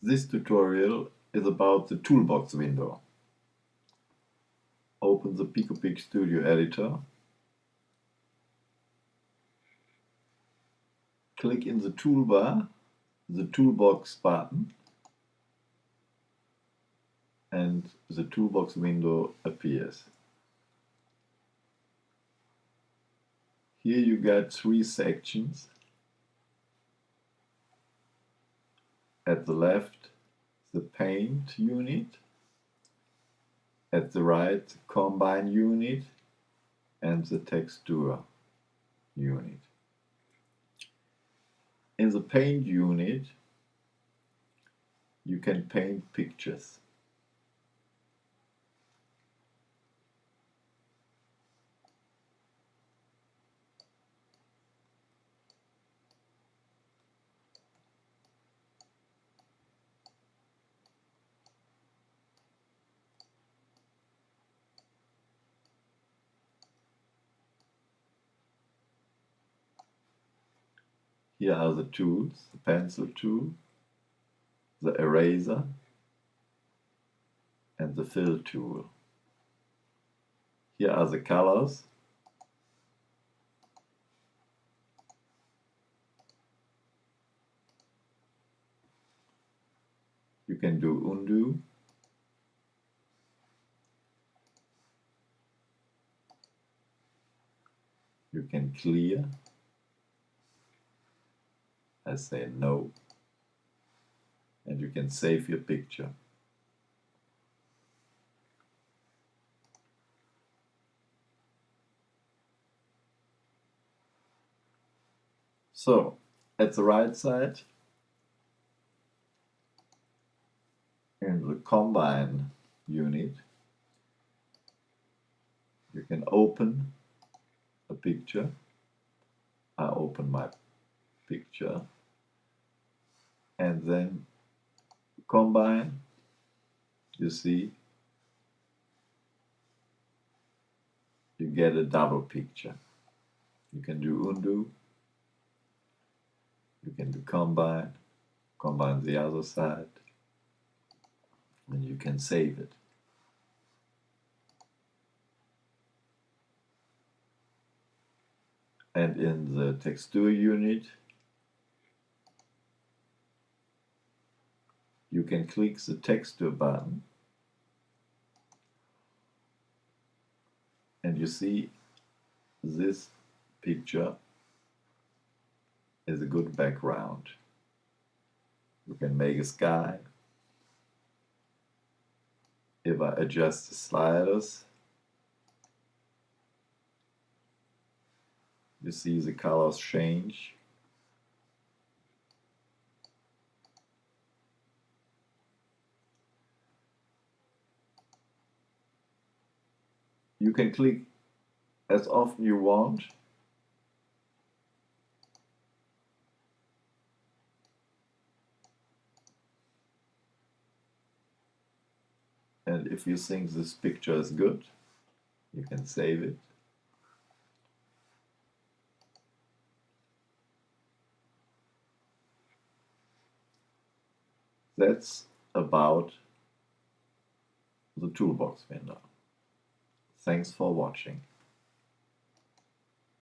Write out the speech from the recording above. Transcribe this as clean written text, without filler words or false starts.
This tutorial is about the toolbox window. Open the PicooPic Studio editor. Click in the toolbar, the toolbox button, and the toolbox window appears. Here you get 3 sections. At the left, the paint unit. At the right, the combine unit and the texture unit. In the paint unit, you can paint pictures. Here are the tools: the pencil tool, the eraser, and the fill tool. Here are the colors. You can do undo. You can clear. I say no. And you can save your picture. So, at the right side, in the combine unit, you can open a picture. I open my picture and then combine. You see, you get a double picture. You can do undo. You can do combine the other side, and you can save it. And in the texture unit, you can click the texture button, and you see this picture is a good background. You can make a sky. If I adjust the sliders, you see the colors change. You can click as often you want. And if you think this picture is good, you can save it. That's about the toolbox window. Thanks for watching.